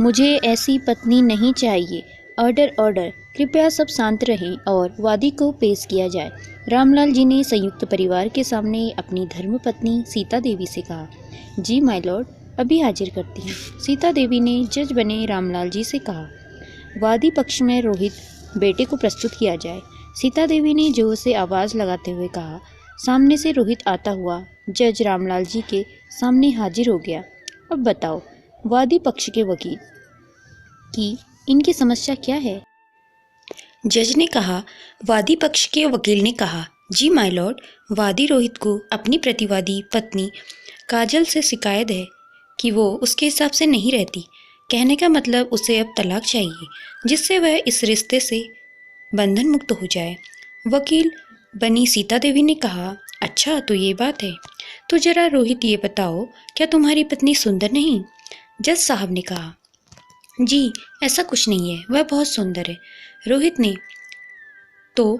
मुझे ऐसी पत्नी नहीं चाहिए। ऑर्डर ऑर्डर, कृपया सब शांत रहें और वादी को पेश किया जाए। रामलाल जी ने संयुक्त परिवार के सामने अपनी धर्मपत्नी सीता देवी से कहा। जी माय लॉर्ड, अभी हाजिर करती हैं। सीता देवी ने जज बने रामलाल जी से कहा। वादी पक्ष में रोहित बेटे को प्रस्तुत किया जाए। सीता देवी ने जोर से आवाज़ लगाते हुए कहा। सामने से रोहित आता हुआ जज रामलाल जी के सामने हाजिर हो गया। अब बताओ वादी पक्ष के वकील कि इनकी समस्या क्या है? जज ने कहा। वादी पक्ष के वकील ने कहा, जी माय लॉर्ड, वादी रोहित को अपनी प्रतिवादी पत्नी काजल से शिकायत है कि वो उसके हिसाब से नहीं रहती। कहने का मतलब उसे अब तलाक चाहिए, जिससे वह इस रिश्ते से बंधन मुक्त हो जाए। वकील बनी सीता देवी ने कहा, अच्छा तो ये बात है। तो जरा रोहित ये बताओ, क्या तुम्हारी पत्नी सुंदर नहीं? जज साहब ने कहा, जी ऐसा कुछ नहीं है, वह बहुत सुंदर है। रोहित ने, तो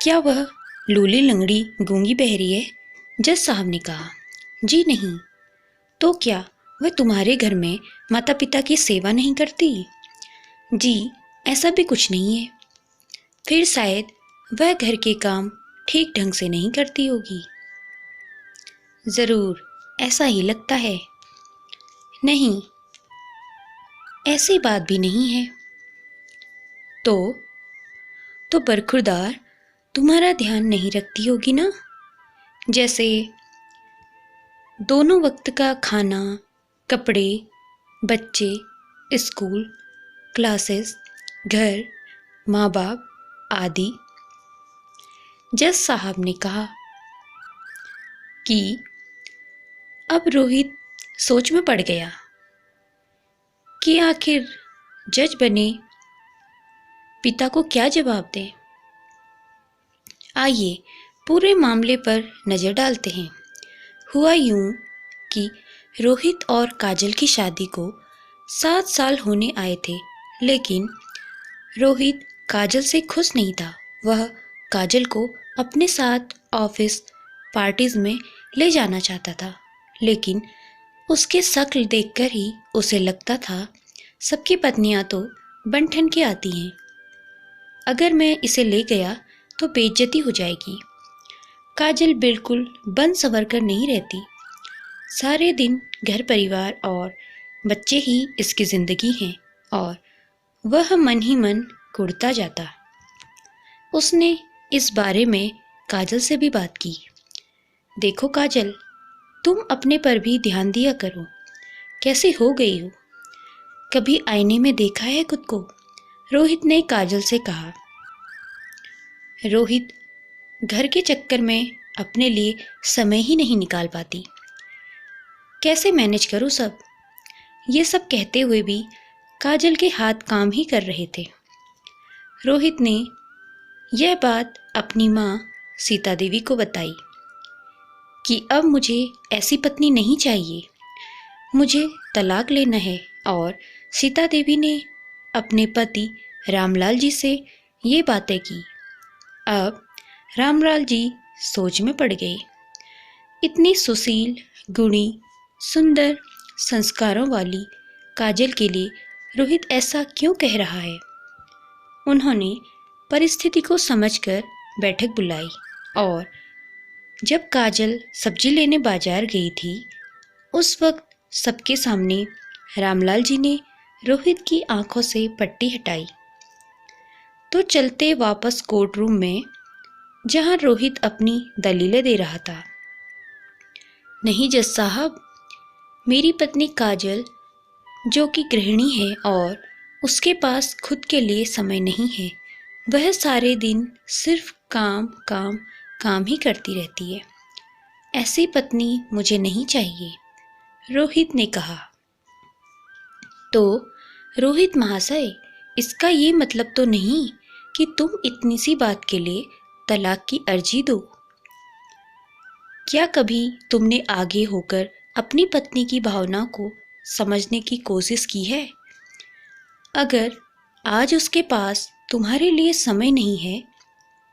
क्या वह लूली लंगड़ी गूंगी बहरी है? जज साहब ने कहा, जी नहीं। तो क्या वह तुम्हारे घर में माता पिता की सेवा नहीं करती? जी ऐसा भी कुछ नहीं है। फिर शायद वह घर के काम ठीक ढंग से नहीं करती होगी। जरूर ऐसा ही लगता है। नहीं, ऐसी बात भी नहीं है। तो बरखुरदार तुम्हारा ध्यान नहीं रखती होगी ना? जैसे दोनों वक्त का खाना, कपड़े, बच्चे, स्कूल, क्लासेस, घर, माँ बाप आदि। जज साहब ने कहा कि अब रोहित सोच में पड़ गया कि आखिर जज बने पिता को क्या जवाब दें। आइए पूरे मामले पर नज़र डालते हैं। हुआ यूं कि रोहित और काजल की शादी को 7 साल होने आए थे, लेकिन रोहित काजल से खुश नहीं था। वह काजल को अपने साथ ऑफिस पार्टीज में ले जाना चाहता था, लेकिन उसके शक्ल देखकर ही उसे लगता था सबकी पत्नियां तो बन ठन के आती हैं। अगर मैं इसे ले गया तो बेइज्जती हो जाएगी। काजल बिल्कुल बन संवर कर नहीं रहती। सारे दिन घर परिवार और बच्चे ही इसकी जिंदगी हैं और वह मन ही मन कुढ़ता जाता। उसने इस बारे में काजल से भी बात की। देखो काजल, तुम अपने पर भी ध्यान दिया करो। कैसी हो गई हो? कभी आईने में देखा है खुद को? रोहित ने काजल से कहा। रोहित घर के चक्कर में अपने लिए समय ही नहीं निकाल पाती। कैसे मैनेज करूं सब? ये सब कहते हुए भी काजल के हाथ काम ही कर रहे थे। रोहित ने यह बात अपनी माँ सीता देवी को बताई कि अब मुझे ऐसी पत्नी नहीं चाहिए, मुझे तलाक लेना है। और सीता देवी ने अपने पति रामलाल जी से ये बातें की। अब रामलाल जी सोच में पड़ गए। इतनी सुशील, गुणी, सुंदर, संस्कारों वाली काजल के लिए रोहित ऐसा क्यों कह रहा है? उन्होंने परिस्थिति को समझकर बैठक बुलाई और जब काजल सब्जी लेने बाजार गई थी, उस वक्त सबके सामने रामलाल जी ने रोहित की आंखों से पट्टी हटाई। तो चलते वापस कोर्ट रूम में, जहां रोहित अपनी दलीलें दे रहा था। नहीं जज साहब, मेरी पत्नी काजल जो कि गृहिणी है और उसके पास खुद के लिए समय नहीं है, वह सारे दिन सिर्फ काम काम काम ही करती रहती है। ऐसी पत्नी मुझे नहीं चाहिए, रोहित ने कहा। तो रोहित महाशय, इसका ये मतलब तो नहीं कि तुम इतनी सी बात के लिए तलाक की अर्जी दो। क्या कभी तुमने आगे होकर अपनी पत्नी की भावना को समझने की कोशिश की है? अगर आज उसके पास तुम्हारे लिए समय नहीं है,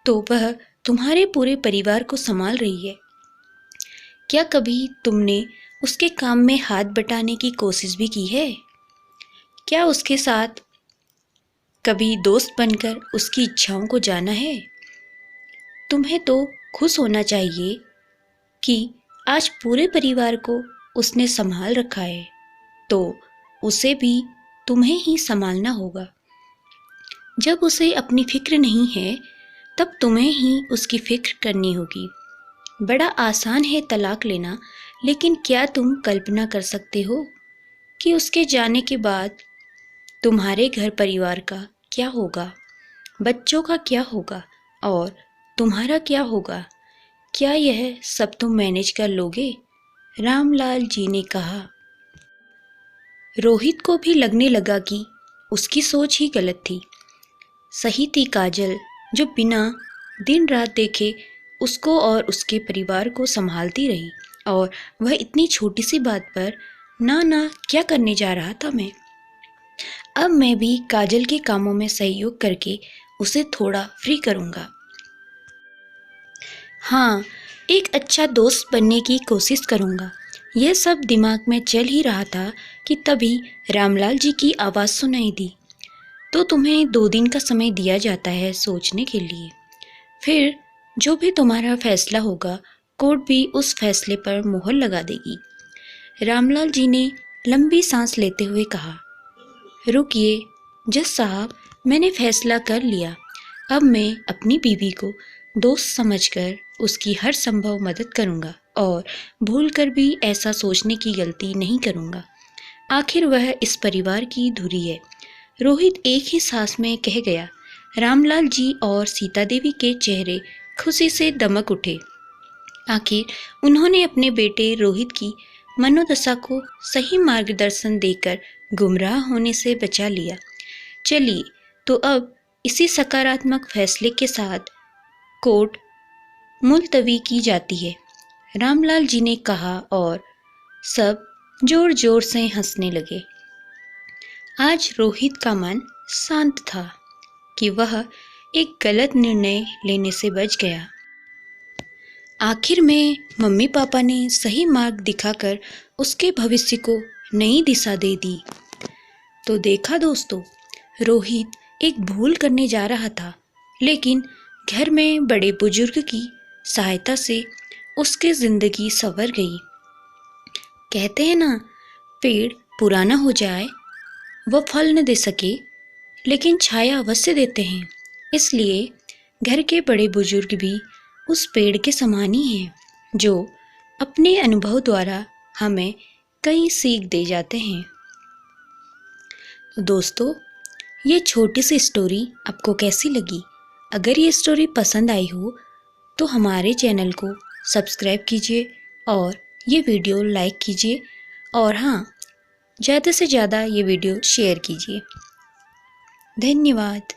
तो वह तुम्हारे पूरे परिवार को संभाल रही है। क्या कभी तुमने उसके काम में हाथ बटाने की कोशिश भी की है? क्या उसके साथ कभी दोस्त बनकर उसकी इच्छाओं को जाना है? तुम्हें तो खुश होना चाहिए कि आज पूरे परिवार को उसने संभाल रखा है, तो उसे भी तुम्हें ही संभालना होगा। जब उसे अपनी फिक्र नहीं है, तब तुम्हें ही उसकी फिक्र करनी होगी। बड़ा आसान है तलाक लेना, लेकिन क्या तुम कल्पना कर सकते हो कि उसके जाने के बाद तुम्हारे घर परिवार का क्या होगा, बच्चों का क्या होगा और तुम्हारा क्या होगा? क्या यह सब तुम मैनेज कर लोगे? रामलाल जी ने कहा। रोहित को भी लगने लगा कि उसकी सोच ही गलत थी। सही थी काजल, जो बिना दिन रात देखे उसको और उसके परिवार को संभालती रही, और वह इतनी छोटी सी बात पर ना क्या करने जा रहा था मैं। अब मैं भी काजल के कामों में सहयोग करके उसे थोड़ा फ्री करूँगा। हाँ, एक अच्छा दोस्त बनने की कोशिश करूँगा। यह सब दिमाग में चल ही रहा था कि तभी रामलाल जी की आवाज़ सुनाई दी। तो तुम्हें 2 दिन का समय दिया जाता है सोचने के लिए। फिर जो भी तुम्हारा फैसला होगा, कोर्ट भी उस फैसले पर मुहर लगा देगी। रामलाल जी ने लंबी सांस लेते हुए कहा, रुकिए जज साहब, मैंने फैसला कर लिया। अब मैं अपनी बीवी को दोस्त समझकर उसकी हर संभव मदद करूंगा और भूलकर भी ऐसा सोचने की गलती नहीं करूंगा। आखिर वह इस परिवार की धुरी है। रोहित एक ही सांस में कह गया। रामलाल जी और सीता देवी के चेहरे खुशी से दमक उठे। आखिर उन्होंने अपने बेटे रोहित की मनोदशा को सही मार्गदर्शन देकर गुमराह होने से बचा लिया। चलिए, तो अब इसी सकारात्मक फैसले के साथ कोर्ट मुलतवी की जाती है, रामलाल जी ने कहा, और सब जोर जोर से हंसने लगे। आज रोहित का मन शांत था कि वह एक गलत निर्णय लेने से बच गया। आखिर में मम्मी पापा ने सही मार्ग दिखाकर उसके भविष्य को नई दिशा दे दी। तो देखा दोस्तों, रोहित एक भूल करने जा रहा था, लेकिन घर में बड़े बुजुर्ग की सहायता से उसकी जिंदगी संवर गई। कहते हैं ना, पेड़ पुराना हो जाए, वह फल न दे सके, लेकिन छाया अवश्य देते हैं। इसलिए घर के बड़े बुजुर्ग भी उस पेड़ के समान ही हैं, जो अपने अनुभव द्वारा हमें कई सीख दे जाते हैं। दोस्तों, ये छोटी सी स्टोरी आपको कैसी लगी? अगर ये स्टोरी पसंद आई हो तो हमारे चैनल को सब्सक्राइब कीजिए और ये वीडियो लाइक कीजिए, और हाँ, ज़्यादा से ज़्यादा ये वीडियो शेयर कीजिए। धन्यवाद।